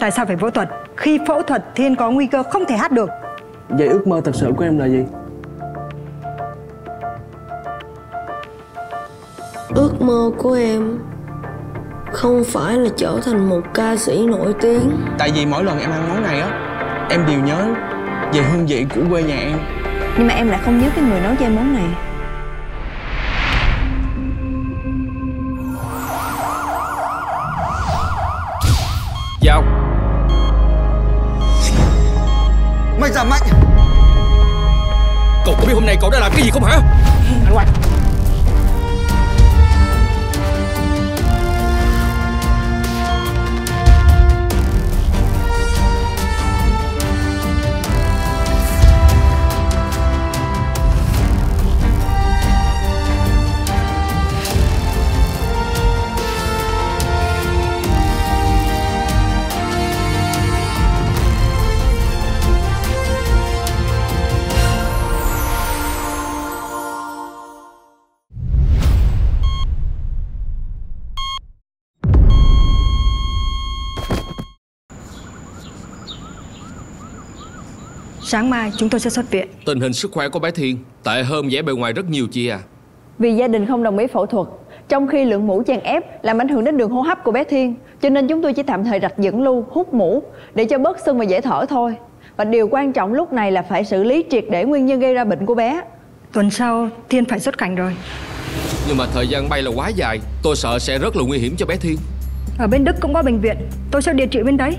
Tại sao phải phẫu thuật? Khi phẫu thuật Thiên có nguy cơ không thể hát được. Vậy ước mơ thật sự của em là gì? Ước mơ của em không phải là trở thành một ca sĩ nổi tiếng. Tại vì mỗi lần em ăn món này á, em đều nhớ về hương vị của quê nhà em. Nhưng mà em lại không nhớ cái người nấu cho em món này. Giao. Mày giảm mạnh. Cậu có biết hôm nay cậu đã làm cái gì không hả? Anh Quang. Sáng mai chúng tôi sẽ xuất viện. Tình hình sức khỏe của bé Thiên tệ hơn vẻ bề ngoài rất nhiều chị à. Vì gia đình không đồng ý phẫu thuật, trong khi lượng mũ chèn ép làm ảnh hưởng đến đường hô hấp của bé Thiên, cho nên chúng tôi chỉ tạm thời rạch dẫn lưu, hút mũ để cho bớt sưng và dễ thở thôi. Và điều quan trọng lúc này là phải xử lý triệt để nguyên nhân gây ra bệnh của bé. Tuần sau Thiên phải xuất cảnh rồi. Nhưng mà thời gian bay là quá dài, tôi sợ sẽ rất là nguy hiểm cho bé Thiên. Ở bên Đức cũng có bệnh viện, tôi sẽ điều trị bên đấy.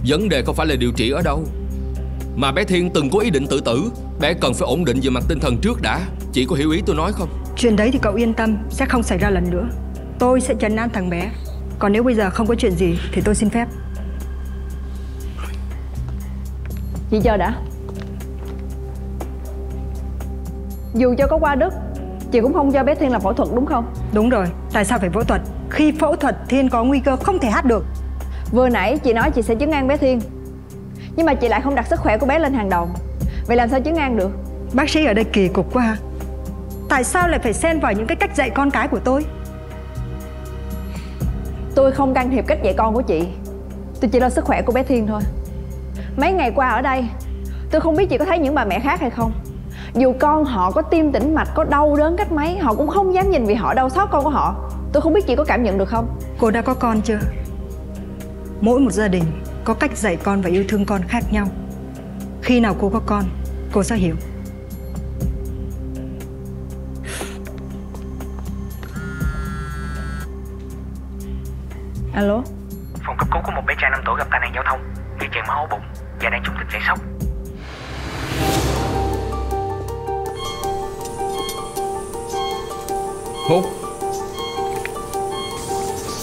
Vấn đề không phải là điều trị ở đâu, mà bé Thiên từng có ý định tự tử. Bé cần phải ổn định về mặt tinh thần trước đã. Chị có hiểu ý tôi nói không? Chuyện đấy thì cậu yên tâm, sẽ không xảy ra lần nữa. Tôi sẽ trấn an thằng bé. Còn nếu bây giờ không có chuyện gì thì tôi xin phép. Chị chờ đã. Dù cho có qua Đức, chị cũng không cho bé Thiên làm phẫu thuật đúng không? Đúng rồi, tại sao phải phẫu thuật? Khi phẫu thuật Thiên có nguy cơ không thể hát được. Vừa nãy chị nói chị sẽ trấn an bé Thiên, nhưng mà chị lại không đặt sức khỏe của bé lên hàng đầu. Vậy làm sao trấn an được? Bác sĩ ở đây kỳ cục quá ha. Tại sao lại phải xen vào những cái cách dạy con cái của tôi? Tôi không can thiệp cách dạy con của chị. Tôi chỉ lo sức khỏe của bé Thiên thôi. Mấy ngày qua ở đây, tôi không biết chị có thấy những bà mẹ khác hay không. Dù con họ có tim tĩnh mạch, có đau đớn cách mấy, họ cũng không dám nhìn vì họ đau xót con của họ. Tôi không biết chị có cảm nhận được không? Cô đã có con chưa? Mỗi một gia đình có cách dạy con và yêu thương con khác nhau. Khi nào cô có con, cô sẽ hiểu. Alo. Phòng cấp cứu của một bé trai 5 tuổi gặp tai nạn giao thông, bị chảy máu bụng và đang trong tình trạng sốc. Hút.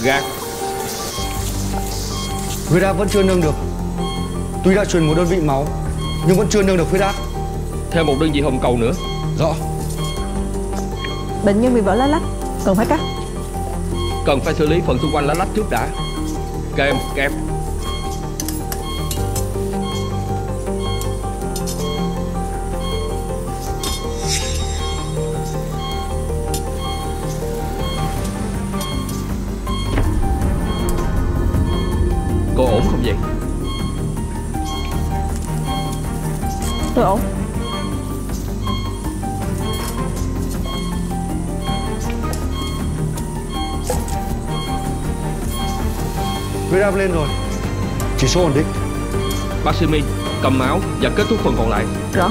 Gạt. Huyết áp vẫn chưa nâng được. Tuy đã truyền một đơn vị máu nhưng vẫn chưa nâng được huyết áp. Thêm một đơn vị hồng cầu nữa. Rõ. Bệnh nhân bị vỡ lá lách, cần phải cắt. Cần phải xử lý phần xung quanh lá lách trước đã. Kèm. Cô ổn không vậy? Tôi ổn. Huyết áp lên rồi. Chỉ số ổn định. Bác sĩ My, cầm máu và kết thúc phần còn lại. Rõ.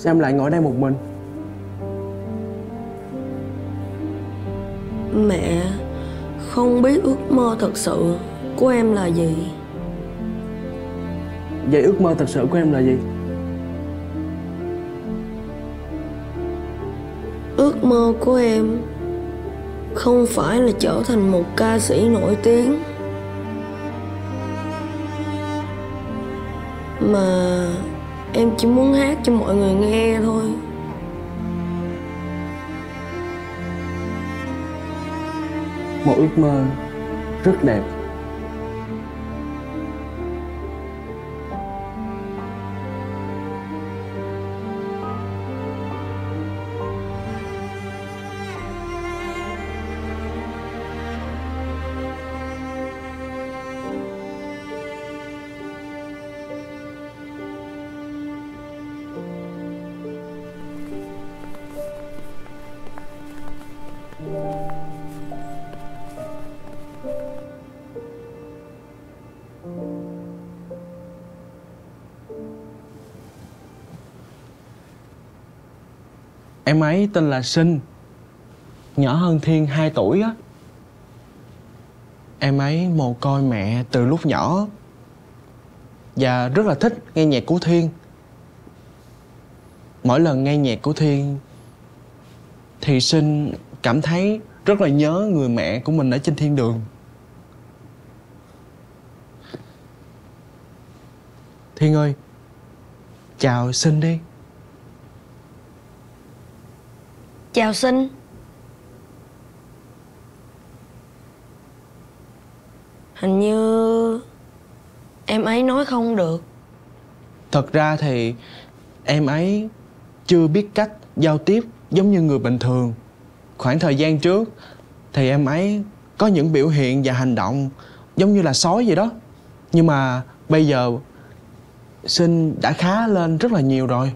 Sao em lại ngồi đây một mình? Mẹ không biết ước mơ thật sự của em là gì. Vậy ước mơ thật sự của em là gì? Ước mơ của em không phải là trở thành một ca sĩ nổi tiếng, mà em chỉ muốn hát cho mọi người nghe thôi. Một ước mơ rất đẹp. Em ấy tên là Sinh, nhỏ hơn Thiên 2 tuổi á. Em ấy mồ côi mẹ từ lúc nhỏ và rất là thích nghe nhạc của Thiên. Mỗi lần nghe nhạc của Thiên thì Sinh cảm thấy rất là nhớ người mẹ của mình ở trên thiên đường. Thiên ơi, chào Sinh đi. Chào Sinh. Hình như em ấy nói không được. Thật ra thì em ấy chưa biết cách giao tiếp giống như người bình thường. Khoảng thời gian trước thì em ấy có những biểu hiện và hành động giống như là sói vậy đó. Nhưng mà bây giờ Sinh đã khá lên rất là nhiều rồi.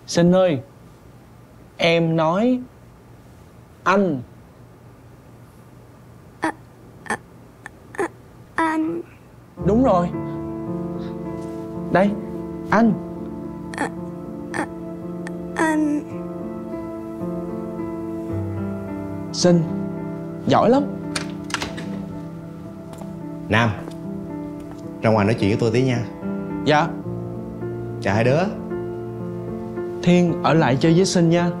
Sinh ơi, em nói anh. Anh. Đúng rồi. Đây, anh. Anh. Sinh giỏi lắm. Nam, ra ngoài nói chuyện với tôi tí nha. Dạ. Chào hai đứa. Thiên ở lại chơi với Sinh nha.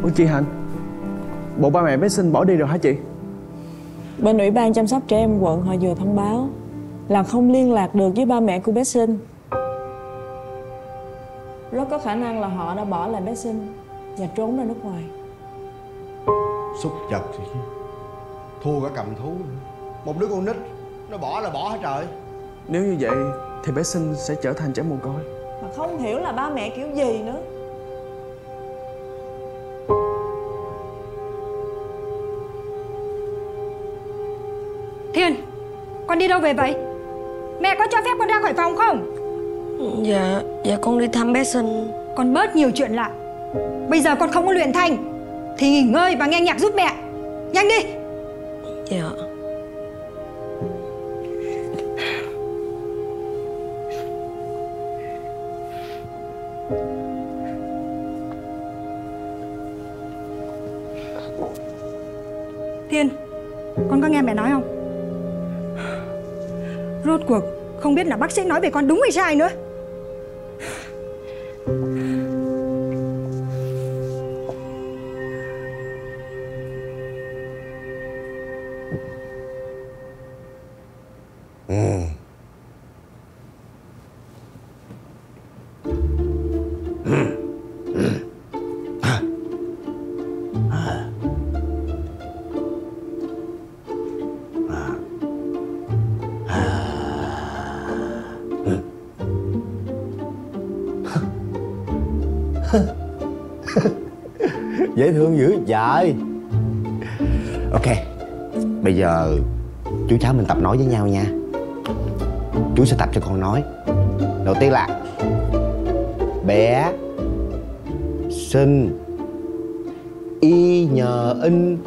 Ủa chị Hạnh, bộ ba mẹ bé Sinh bỏ đi rồi hả chị? Bên Ủy ban chăm sóc trẻ em quận họ vừa thông báo là không liên lạc được với ba mẹ của bé Sinh. Rất có khả năng là họ đã bỏ lại bé Sinh và trốn ra nước ngoài. Súc vật thì thua cả cầm thú. Một đứa con nít nó bỏ là bỏ hết trời. Nếu như vậy thì bé Sinh sẽ trở thành trẻ mồ côi. Mà không hiểu là ba mẹ kiểu gì nữa. Thiên, con đi đâu về vậy? Mẹ có cho phép con ra khỏi phòng không? Dạ con đi thăm bé Sinh. Con bớt nhiều chuyện lại. Bây giờ con không có luyện thanh thì nghỉ ngơi và nghe nhạc giúp mẹ. Nhanh đi. Dạ. Thiên, con có nghe mẹ nói không? Rốt cuộc không biết là bác sĩ nói về con đúng hay sai nữa. Dễ thương dữ trời. Ok, bây giờ chú cháu mình tập nói với nhau nha. Chú sẽ tập cho con nói. Đầu tiên là bé sinh. Y nhờ in,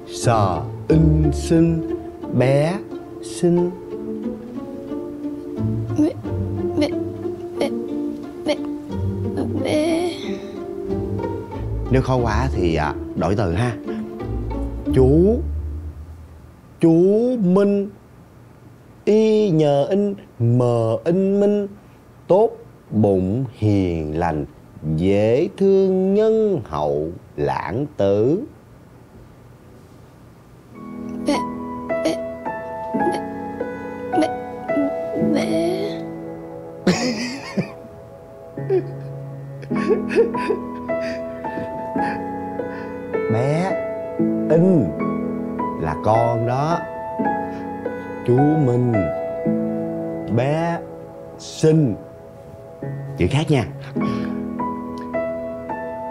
sờ in sinh, bé sinh. Bé. Nếu khó quá thì đổi từ ha. Chú Minh. Y nhờ in, mờ in minh, tốt bụng hiền lành, dễ thương nhân hậu, lãng tử. Bé. Bé in là con đó. Chú Minh. Bé sinh. Chữ khác nha.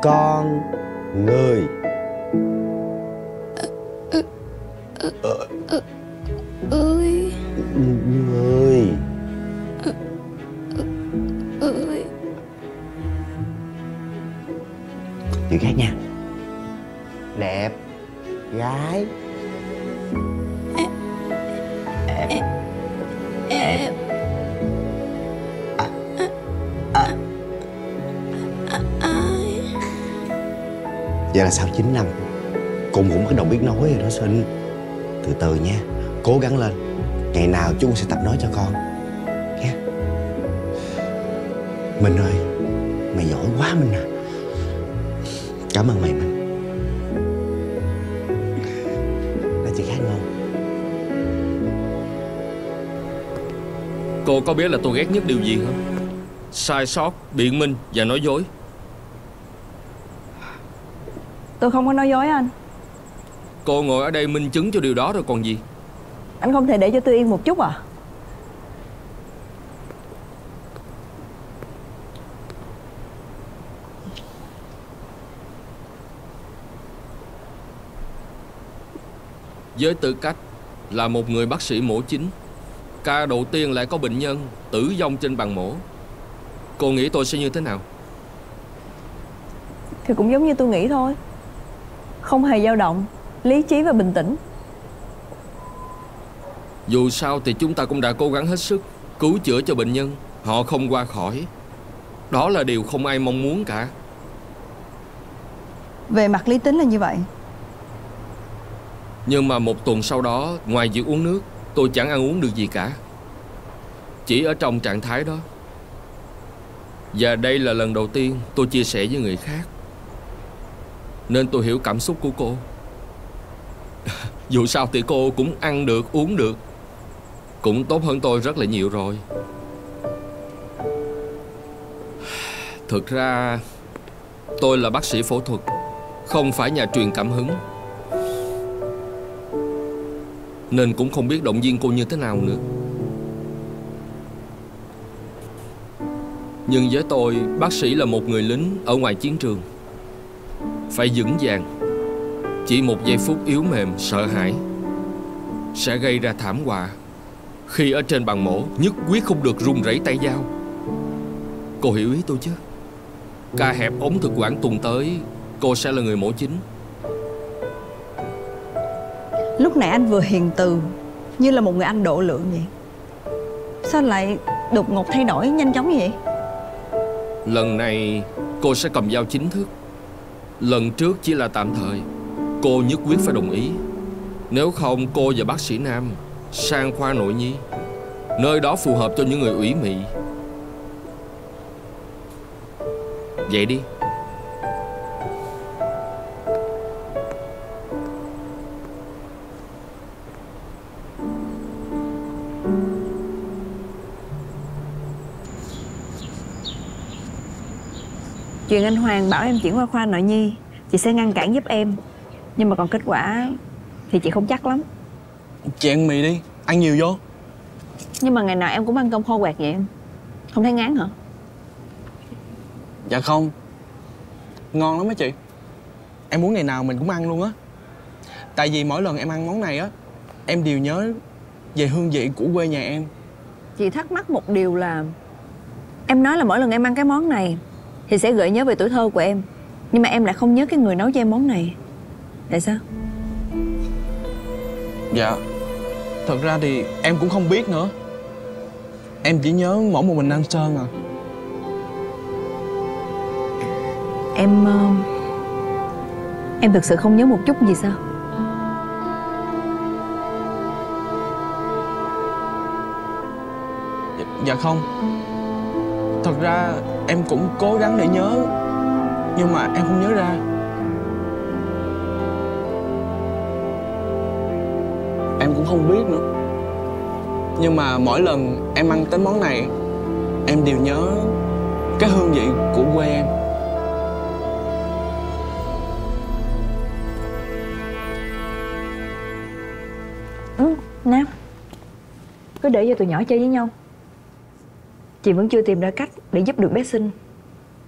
Con người. Ơi. Người. Ơi. Chữ khác nha. Đẹp gái. Em. Ai. Vậy là sau 9 năm cô cũng bắt đầu biết nói rồi đó Sinh. Từ từ nha, cố gắng lên. Ngày nào chú sẽ tập nói cho con nha. Minh ơi, mày giỏi quá Minh à. Cảm ơn mày Minh. Nói chuyện khác ngon. Cô có biết là tôi ghét nhất điều gì không? Sai sót, biện minh và nói dối. Tôi không có nói dối anh. Cô ngồi ở đây minh chứng cho điều đó rồi còn gì. Anh không thể để cho tôi yên một chút à? Với tư cách là một người bác sĩ mổ chính, ca đầu tiên lại có bệnh nhân tử vong trên bàn mổ, cô nghĩ tôi sẽ như thế nào? Thì cũng giống như tôi nghĩ thôi. Không hề dao động, lý trí và bình tĩnh. Dù sao thì chúng ta cũng đã cố gắng hết sức cứu chữa cho bệnh nhân. Họ không qua khỏi. Đó là điều không ai mong muốn cả. Về mặt lý tính là như vậy. Nhưng mà một tuần sau đó, ngoài việc uống nước, tôi chẳng ăn uống được gì cả. Chỉ ở trong trạng thái đó. Và đây là lần đầu tiên tôi chia sẻ với người khác, nên tôi hiểu cảm xúc của cô. Dù sao thì cô cũng ăn được, uống được, cũng tốt hơn tôi rất là nhiều rồi. Thực ra tôi là bác sĩ phẫu thuật, không phải nhà truyền cảm hứng, nên cũng không biết động viên cô như thế nào nữa. Nhưng với tôi, bác sĩ là một người lính ở ngoài chiến trường, phải vững vàng. Chỉ một giây phút yếu mềm, sợ hãi sẽ gây ra thảm họa. Khi ở trên bàn mổ, nhất quyết không được run rẩy tay dao. Cô hiểu ý tôi chứ? Ca hẹp ống thực quản tuần tới, cô sẽ là người mổ chính. Lúc nãy anh vừa hiền từ như là một người anh độ lượng vậy. Sao lại đột ngột thay đổi nhanh chóng như vậy? Lần này cô sẽ cầm dao chính thức. Lần trước chỉ là tạm thời. Cô nhất quyết phải đồng ý. Nếu không cô và bác sĩ Nam sang khoa nội nhi, nơi đó phù hợp cho những người ủy mị. Vậy đi. Chuyện anh Hoàng bảo em chuyển qua khoa nội nhi, chị sẽ ngăn cản giúp em. Nhưng mà còn kết quả thì chị không chắc lắm. Chị ăn mì đi, ăn nhiều vô. Nhưng mà ngày nào em cũng ăn cơm kho quẹt vậy em, không thấy ngán hả? Dạ không, ngon lắm á chị. Em muốn ngày nào mình cũng ăn luôn á. Tại vì mỗi lần em ăn món này á, em đều nhớ về hương vị của quê nhà em. Chị thắc mắc một điều là em nói là mỗi lần em ăn cái món này thì sẽ gợi nhớ về tuổi thơ của em. Nhưng mà em lại không nhớ cái người nấu cho em món này. Tại sao? Dạ, thật ra thì em cũng không biết nữa. Em chỉ nhớ mỗi một mình anh Sơn à. Em thực sự không nhớ một chút gì sao? Dạ không. Thật ra em cũng cố gắng để nhớ, nhưng mà em không nhớ ra. Em cũng không biết nữa. Nhưng mà mỗi lần em ăn tới món này, em đều nhớ cái hương vị của quê em. Nam, cứ để cho tụi nhỏ chơi với nhau. Chị vẫn chưa tìm ra cách để giúp được bé Sinh.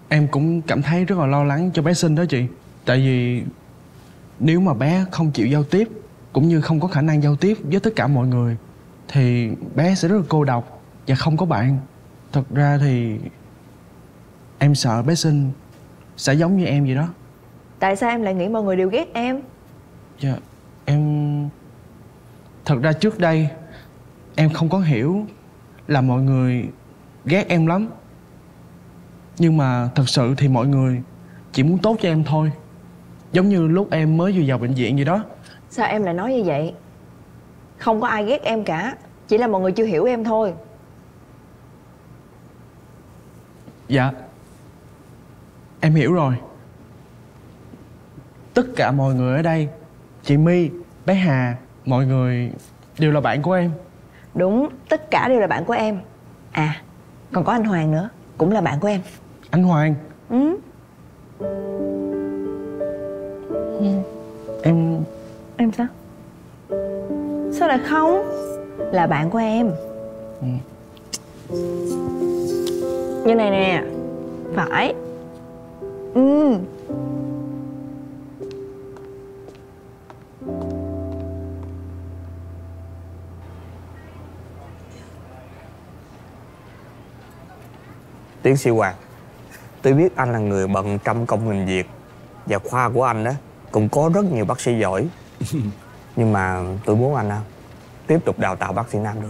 Em cũng cảm thấy rất là lo lắng cho bé Sinh đó chị. Tại vì nếu mà bé không chịu giao tiếp, cũng như không có khả năng giao tiếp với tất cả mọi người, thì bé sẽ rất là cô độc và không có bạn. Thật ra thì em sợ bé Sinh sẽ giống như em vậy đó. Tại sao em lại nghĩ mọi người đều ghét em? Dạ, thật ra trước đây em không có hiểu là mọi người ghét em lắm. Nhưng mà thật sự thì mọi người chỉ muốn tốt cho em thôi. Giống như lúc em mới vừa vào bệnh viện vậy đó. Sao em lại nói như vậy? Không có ai ghét em cả, chỉ là mọi người chưa hiểu em thôi. Dạ, em hiểu rồi. Tất cả mọi người ở đây, chị My, bé Hà, mọi người đều là bạn của em. Đúng, tất cả đều là bạn của em. À, còn có anh Hoàng nữa, cũng là bạn của em. Anh Hoàng? Ừ. Em sao? Sao lại không? Là bạn của em. Như này nè. Phải. Tiến sĩ Hoàng, tôi biết anh là người bận trăm công nghìn việc, và khoa của anh đó cũng có rất nhiều bác sĩ giỏi. Nhưng mà tôi muốn anh tiếp tục đào tạo bác sĩ nam được.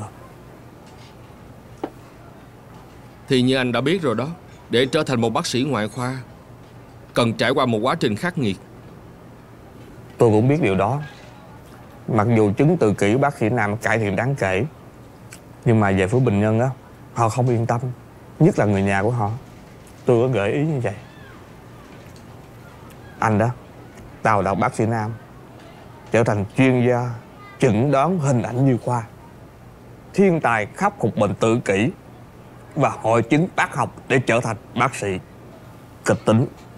Thì như anh đã biết rồi đó, để trở thành một bác sĩ ngoại khoa cần trải qua một quá trình khắc nghiệt. Tôi cũng biết điều đó. Mặc dù chứng tự kỷ bác sĩ nam cải thiện đáng kể, nhưng mà về phía bệnh nhân á, họ không yên tâm, nhất là người nhà của họ. Tôi có gợi ý như vậy. Anh đó đào tạo bác sĩ nam, trở thành chuyên gia chẩn đoán hình ảnh nhi khoa, thiên tài khắc phục bệnh tự kỷ và hội chứng bác học để trở thành bác sĩ.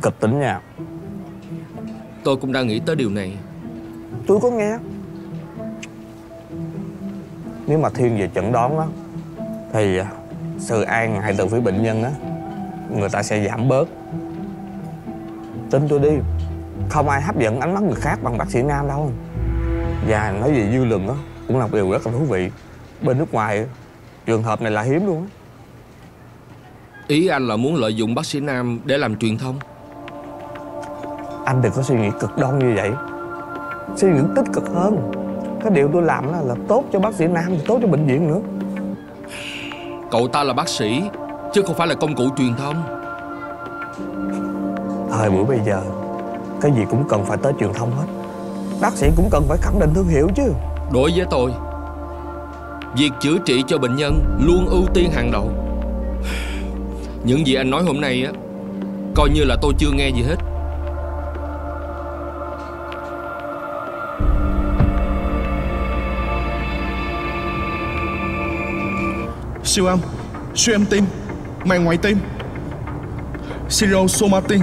Kịch tính nha. Tôi cũng đang nghĩ tới điều này. Tôi có nghe. Nếu mà thiên về chẩn đoán á, thì sự an ngại từ phía bệnh nhân á, người ta sẽ giảm bớt. Tin tôi đi, không ai hấp dẫn ánh mắt người khác bằng bác sĩ nam đâu. Và nói về dư luận á, cũng là một điều rất là thú vị. Bên nước ngoài trường hợp này là hiếm luôn á. Ý anh là muốn lợi dụng bác sĩ nam để làm truyền thông? Anh đừng có suy nghĩ cực đoan như vậy. Suy nghĩ tích cực hơn. Cái điều tôi làm là tốt cho bác sĩ nam thì tốt cho bệnh viện nữa. Cậu ta là bác sĩ, chứ không phải là công cụ truyền thông. Thời buổi bây giờ, cái gì cũng cần phải tới truyền thông hết. Bác sĩ cũng cần phải khẳng định thương hiệu chứ. Đối với tôi, việc chữa trị cho bệnh nhân luôn ưu tiên hàng đầu. Những gì anh nói hôm nay á, coi như là tôi chưa nghe gì hết. Siêu âm tim, màng ngoại tim, siro somatin.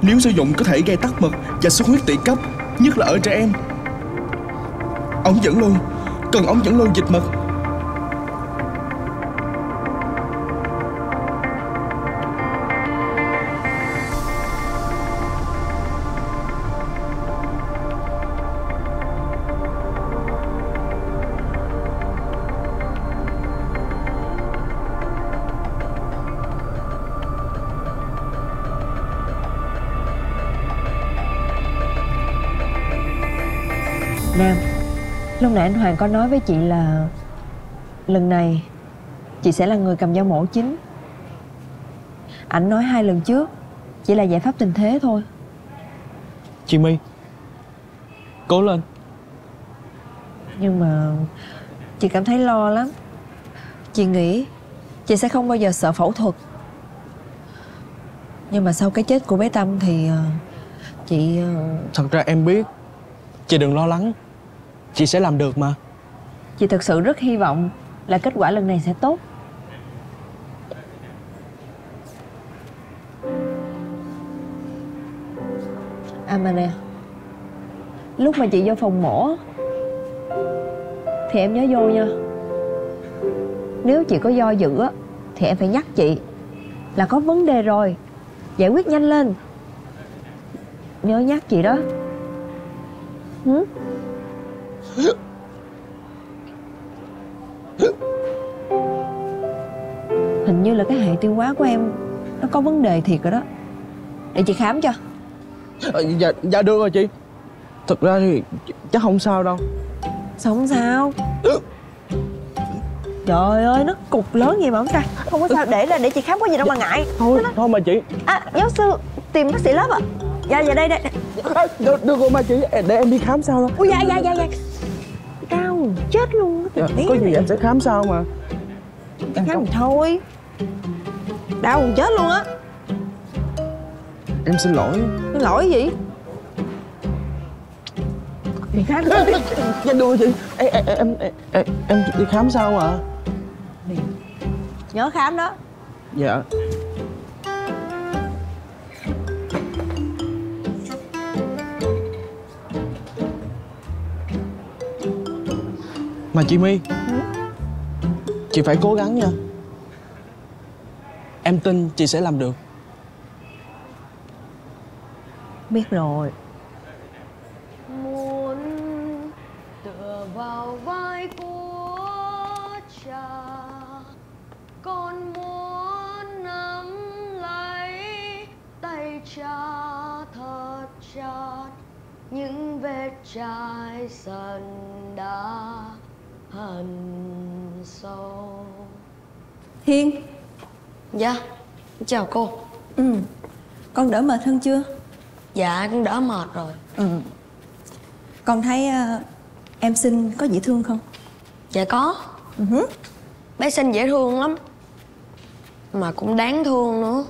Nếu sử dụng có thể gây tắc mật và xuất huyết tỷ cấp, nhất là ở trẻ em. Ống dẫn lưu, cần ống dẫn lưu dịch mật. Nam, lúc nãy anh Hoàng có nói với chị là lần này chị sẽ là người cầm dao mổ chính. Ảnh nói 2 lần trước chỉ là giải pháp tình thế thôi. Chị My, cố lên. Nhưng mà chị cảm thấy lo lắm. Chị nghĩ chị sẽ không bao giờ sợ phẫu thuật. Nhưng mà sau cái chết của bé Tâm thì chị... Thật ra em biết. Chị đừng lo lắng. Chị sẽ làm được mà. Chị thực sự rất hy vọng là kết quả lần này sẽ tốt. À mà nè, lúc mà chị vô phòng mổ thì em nhớ vô nha. Nếu chị có do dự á thì em phải nhắc chị là có vấn đề rồi, giải quyết nhanh lên. Nhớ nhắc chị đó. Hình như là cái hệ tiêu hóa của em nó có vấn đề thiệt rồi đó. Để chị khám cho. Dạ được rồi chị. Thật ra thì chắc không sao đâu. Sao không sao? Trời ơi, nó cục lớn gì mà không sao. Không có sao, để chị khám, có gì đâu mà ngại. Thôi mà chị. À, giáo sư tìm bác sĩ lớp ạ. Dạ đây. Được rồi mà chị, để em đi khám sao đâu. Ui dạ. Đau chết luôn. Dạ, có gì em sẽ khám sao mà. Khám thôi. Đau chết luôn á. Em xin lỗi. Xin lỗi gì? Đi khám. Dạ đùa chị. Em đi khám sao mà. Nhớ khám đó. Dạ. Mà chị My, chị phải cố gắng nha. Em tin chị sẽ làm được. Biết rồi. Muốn tựa vào vai của cha, con muốn nắm lấy tay cha thật chặt. Những vết chai dần đã hằn sâu. Hiên. Dạ, chào cô. Con đỡ mệt hơn chưa? Dạ, con đỡ mệt rồi. Con thấy em xinh có dễ thương không? Dạ có. Bé xinh dễ thương lắm, mà cũng đáng thương nữa.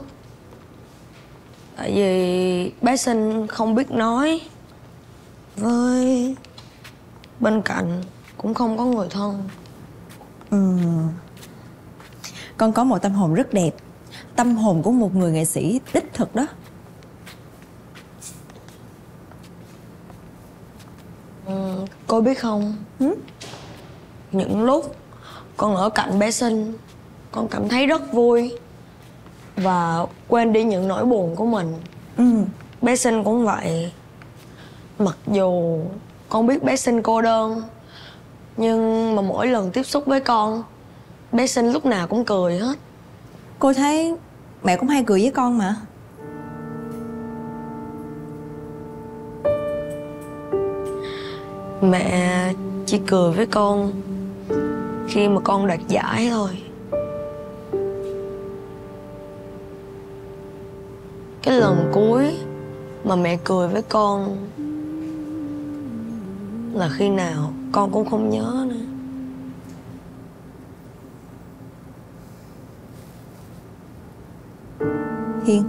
Tại vì bé xinh không biết nói, với bên cạnh cũng không có người thân. Con có một tâm hồn rất đẹp. Tâm hồn của một người nghệ sĩ đích thực đó. Cô biết không, những lúc con ở cạnh bé xinh, con cảm thấy rất vui và quên đi những nỗi buồn của mình. Bé xinh cũng vậy. Mặc dù con biết bé xinh cô đơn, nhưng mà mỗi lần tiếp xúc với con, bé xinh lúc nào cũng cười hết. Cô thấy mẹ cũng hay cười với con mà. Mẹ chỉ cười với con khi mà con đoạt giải thôi. Cái lần cuối mà mẹ cười với con là khi nào con cũng không nhớ nữa. Hiên,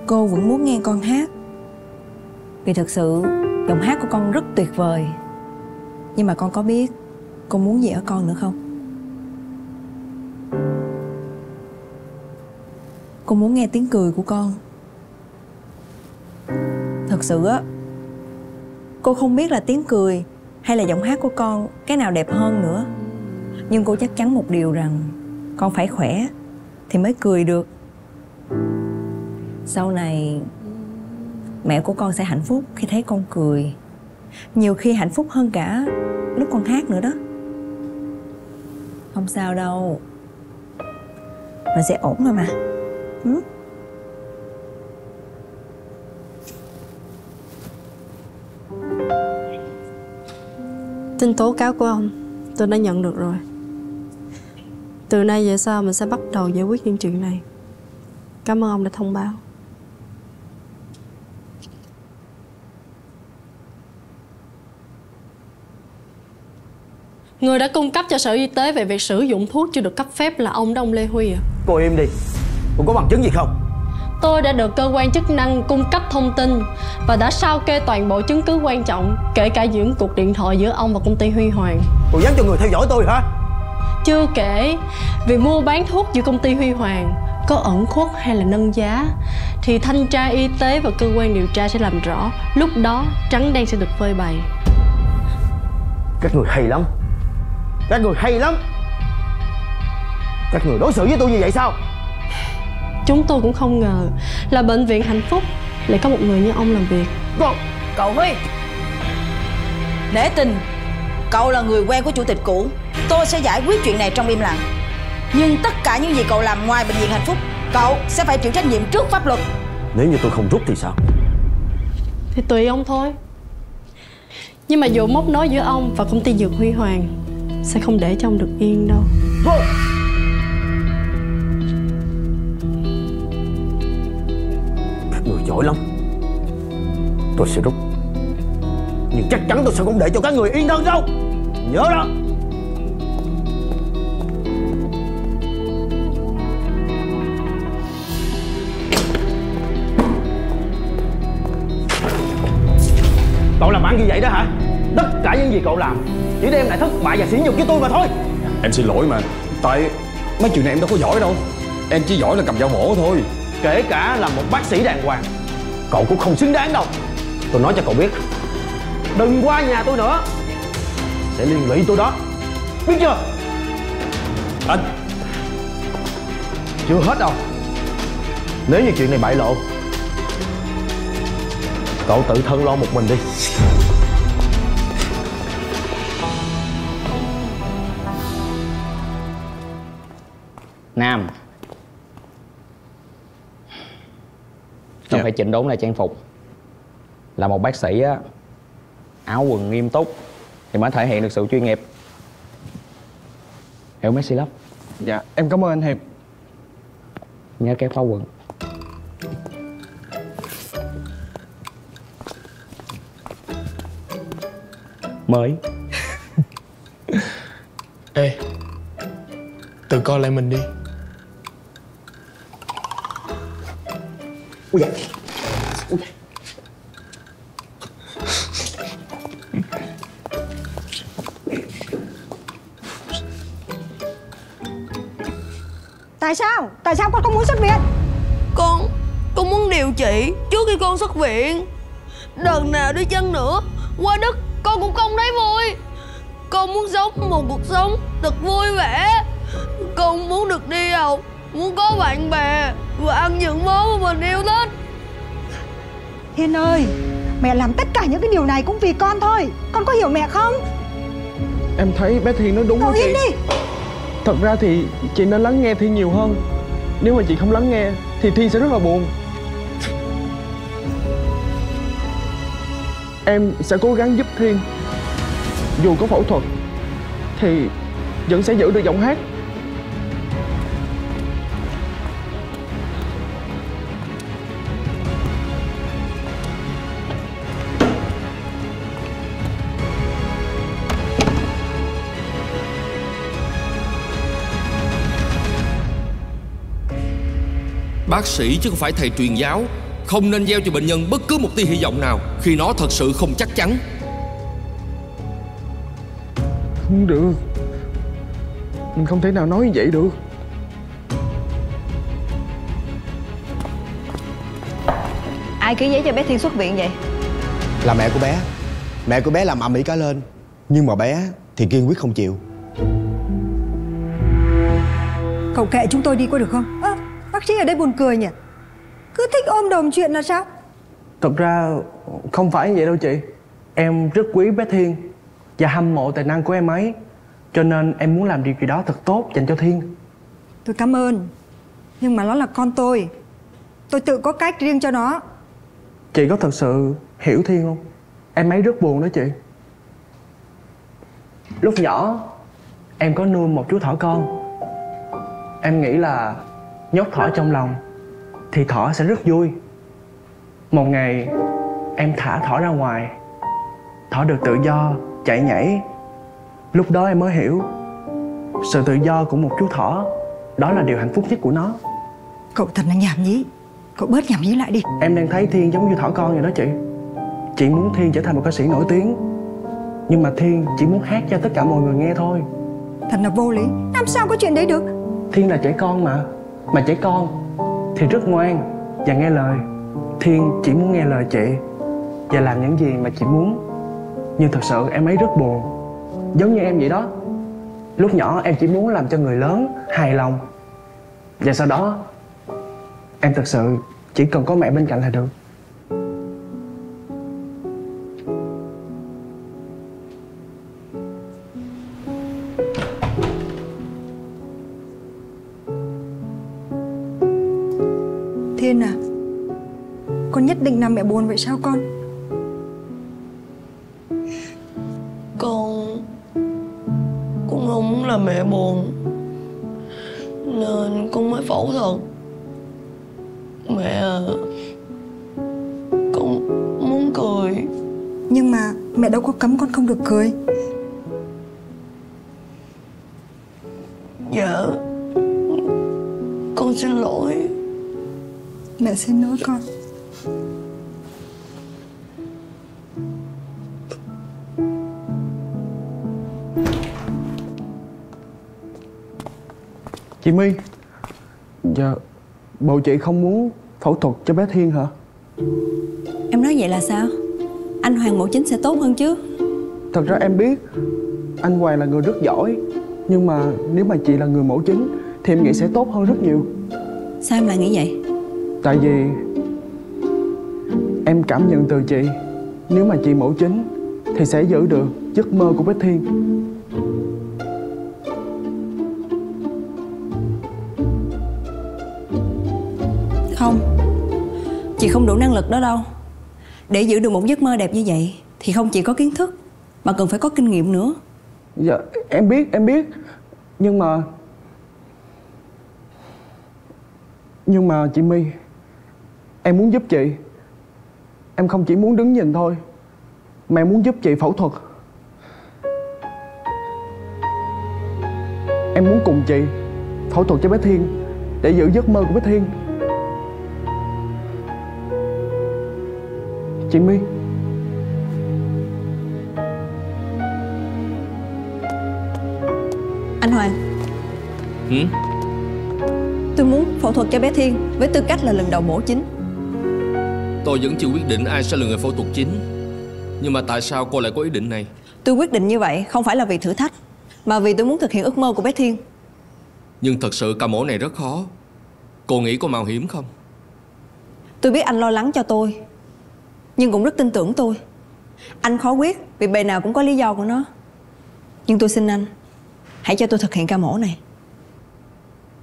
cô vẫn muốn nghe con hát. Vì thật sự giọng hát của con rất tuyệt vời. Nhưng mà con có biết cô muốn gì ở con nữa không? Cô muốn nghe tiếng cười của con. Thật sự á, cô không biết là tiếng cười hay là giọng hát của con cái nào đẹp hơn nữa. Nhưng cô chắc chắn một điều rằng con phải khỏe thì mới cười được. Sau này mẹ của con sẽ hạnh phúc khi thấy con cười. Nhiều khi hạnh phúc hơn cả lúc con hát nữa đó. Không sao đâu, mình sẽ ổn thôi mà. Tin tố cáo của ông tôi đã nhận được rồi. Từ nay về sau mình sẽ bắt đầu giải quyết những chuyện này. Cảm ơn ông đã thông báo. Người đã cung cấp cho Sở Y tế về việc sử dụng thuốc chưa được cấp phép là ông đó, ông Lê Huy à? Cô im đi. Cô có bằng chứng gì không? Tôi đã được cơ quan chức năng cung cấp thông tin và đã sao kê toàn bộ chứng cứ quan trọng, kể cả những cuộc điện thoại giữa ông và công ty Huy Hoàng. Cô dám cho người theo dõi tôi hả? Chưa kể, việc mua bán thuốc giữa công ty Huy Hoàng có ẩn khuất hay là nâng giá thì thanh tra y tế và cơ quan điều tra sẽ làm rõ. Lúc đó trắng đen sẽ được phơi bày. Các người hay lắm. Các người hay lắm. Các người đối xử với tôi như vậy sao? Chúng tôi cũng không ngờ là bệnh viện Hạnh Phúc lại có một người như ông làm việc. Cậu Huy, nể tình cậu là người quen của chủ tịch cũ, tôi sẽ giải quyết chuyện này trong im lặng. Nhưng tất cả những gì cậu làm ngoài bệnh viện Hạnh Phúc, cậu sẽ phải chịu trách nhiệm trước pháp luật. Nếu như tôi không rút thì sao? Thì tùy ông thôi. Nhưng mà vụ móc nối giữa ông và công ty dược Huy Hoàng sẽ không để cho ông được yên đâu. Các người giỏi lắm. Tôi sẽ rút. Nhưng chắc chắn tôi sẽ không để cho các người yên thân đâu. Nhớ đó. Cậu làm ăn như vậy đó hả? Tất cả những gì cậu làm chỉ đem lại thất bại và sỉ nhục với tôi mà thôi. Em xin lỗi mà. Tại mấy chuyện này em đâu có giỏi đâu. Em chỉ giỏi là cầm dao mổ thôi. Kể cả là một bác sĩ đàng hoàng, cậu cũng không xứng đáng đâu. Tôi nói cho cậu biết, đừng qua nhà tôi nữa, sẽ liên lụy tôi đó. Biết chưa? Anh chưa hết đâu. Nếu như chuyện này bại lộ, cậu tự thân lo một mình đi. Nam, không phải chỉnh đốn là trang phục. Là một bác sĩ á, áo quần nghiêm túc thì mới thể hiện được sự chuyên nghiệp. Hiểu Messi lắm. Dạ, em cảm ơn anh Hiệp. Nhớ kéo khóa quần. Mới. Ê, tự coi lại mình đi. Ui da. Ui da. Tại sao con không muốn xuất viện? Con muốn điều trị trước khi con xuất viện. Đợt nào đi chăng nữa, qua Đức con cũng không thấy vui. Con muốn sống một cuộc sống thật vui vẻ. Con muốn được đi học, muốn có bạn bè và ăn những món mà mình yêu thích. Hiên ơi, mẹ làm tất cả những cái điều này cũng vì con thôi. Con có hiểu mẹ không? Em thấy bé Thiên nói đúng đó chị. Im đi. Thật ra thì chị nên lắng nghe Thiên nhiều hơn. Nếu mà chị không lắng nghe thì Thiên sẽ rất là buồn. Em sẽ cố gắng giúp Thiên. Dù có phẫu thuật thì vẫn sẽ giữ được giọng hát. Bác sĩ chứ không phải thầy truyền giáo, không nên gieo cho bệnh nhân bất cứ một tia hy vọng nào khi nó thật sự không chắc chắn. Không được. Mình không thể nào nói như vậy được. Ai ký giấy cho bé Thiên xuất viện vậy? Là mẹ của bé. Mẹ của bé làm ầm ĩ cả lên. Nhưng mà bé thì kiên quyết không chịu. Cậu kệ chúng tôi đi có được không? Bác sĩ ở đây buồn cười nhỉ. Cứ thích ôm đồm chuyện là sao? Thật ra không phải như vậy đâu chị. Em rất quý bé Thiên và hâm mộ tài năng của em ấy. Cho nên em muốn làm điều gì đó thật tốt dành cho Thiên. Tôi cảm ơn. Nhưng mà nó là con tôi. Tôi tự có cách riêng cho nó. Chị có thật sự hiểu Thiên không? Em ấy rất buồn đó chị. Lúc nhỏ em có nuôi một chú thỏ con. Em nghĩ là nhốt thỏ trong lòng thì thỏ sẽ rất vui. Một ngày em thả thỏ ra ngoài, thỏ được tự do chạy nhảy. Lúc đó em mới hiểu sự tự do của một chú thỏ đó là điều hạnh phúc nhất của nó. Cậu thật là nhảm nhí. Cậu bớt nhảm nhí lại đi. Em đang thấy Thiên giống như thỏ con vậy đó chị. Chị muốn Thiên trở thành một ca sĩ nổi tiếng, nhưng mà Thiên chỉ muốn hát cho tất cả mọi người nghe thôi. Thật là vô lý. Làm sao có chuyện đấy được? Thiên là trẻ con mà trẻ con thì rất ngoan và nghe lời. Thiên chỉ muốn nghe lời chị và làm những gì mà chị muốn. Nhưng thật sự em ấy rất buồn, giống như em vậy đó. Lúc nhỏ em chỉ muốn làm cho người lớn hài lòng, và sau đó em thật sự chỉ cần có mẹ bên cạnh là được. Thiên à, con nhất định làm mẹ buồn vậy sao con? Con không muốn làm mẹ buồn nên con mới phẫu thuật. Mẹ à, con muốn cười. Nhưng mà mẹ đâu có cấm con không được cười. Dạ, con xin lỗi. Mẹ xin lỗi con. Chị My, dạ, bộ chị không muốn phẫu thuật cho bé Thiên hả? Em nói vậy là sao? Anh Hoàng mổ chính sẽ tốt hơn chứ. Thật ra em biết anh Hoàng là người rất giỏi, nhưng mà nếu mà chị là người mổ chính thì em nghĩ sẽ tốt hơn rất nhiều. Sao em lại nghĩ vậy? Tại vì em cảm nhận từ chị, nếu mà chị mổ chính thì sẽ giữ được giấc mơ của bé Thiên. Không, chị không đủ năng lực đó đâu. Để giữ được một giấc mơ đẹp như vậy thì không chỉ có kiến thức mà cần phải có kinh nghiệm nữa. Dạ, em biết. Nhưng mà chị My, em muốn giúp chị. Em không chỉ muốn đứng nhìn thôi, mà em muốn giúp chị phẫu thuật. Em muốn cùng chị phẫu thuật cho bé Thiên để giữ giấc mơ của bé Thiên. Chị My. Anh Hoàng. Tôi muốn phẫu thuật cho bé Thiên với tư cách là lần đầu mổ chính. Tôi vẫn chưa quyết định ai sẽ là người phẫu thuật chính. Nhưng mà tại sao cô lại có ý định này? Tôi quyết định như vậy không phải là vì thử thách, mà vì tôi muốn thực hiện ước mơ của bé Thiên. Nhưng thật sự ca mổ này rất khó. Cô nghĩ có mạo hiểm không? Tôi biết anh lo lắng cho tôi, nhưng cũng rất tin tưởng tôi. Anh khó quyết vì bề nào cũng có lý do của nó. Nhưng tôi xin anh, hãy cho tôi thực hiện ca mổ này.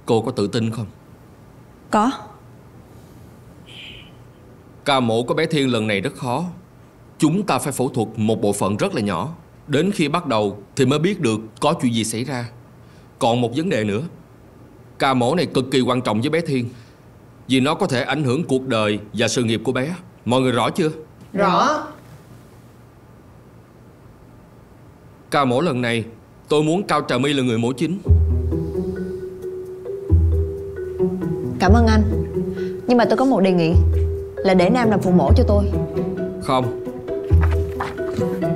Cô có tự tin không? Có. Ca mổ của bé Thiên lần này rất khó. Chúng ta phải phẫu thuật một bộ phận rất là nhỏ. Đến khi bắt đầu thì mới biết được có chuyện gì xảy ra. Còn một vấn đề nữa, ca mổ này cực kỳ quan trọng với bé Thiên, vì nó có thể ảnh hưởng cuộc đời và sự nghiệp của bé. Mọi người rõ chưa? Rõ. Ca mổ lần này tôi muốn Cao Trà My là người mổ chính. Cảm ơn anh. Nhưng mà tôi có một đề nghị, là để Nam làm phụ mổ cho tôi. Không.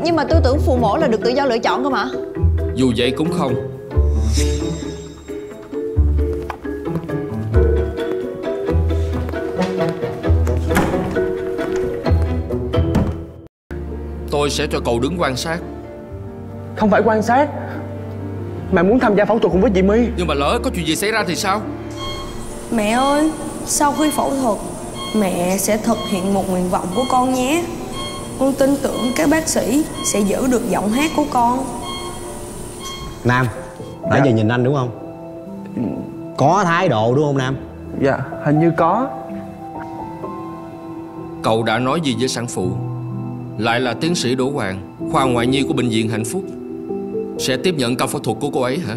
Nhưng mà tôi tưởng phụ mổ là được tự do lựa chọn cơ mà. Dù vậy cũng không. Tôi sẽ cho cậu đứng quan sát. Không phải quan sát, mà muốn tham gia phẫu thuật cùng với chị My. Nhưng mà lỡ có chuyện gì xảy ra thì sao? Mẹ ơi, sau khi phẫu thuật, mẹ sẽ thực hiện một nguyện vọng của con nhé. Con tin tưởng các bác sĩ sẽ giữ được giọng hát của con. Nam, nãy giờ nhìn anh đúng không? Có thái độ đúng không Nam? Dạ, hình như có. Cậu đã nói gì với sản phụ? Lại là tiến sĩ Đỗ Hoàng, khoa ngoại nhi của bệnh viện Hạnh Phúc. sẽ tiếp nhận ca phẫu thuật của cô ấy hả?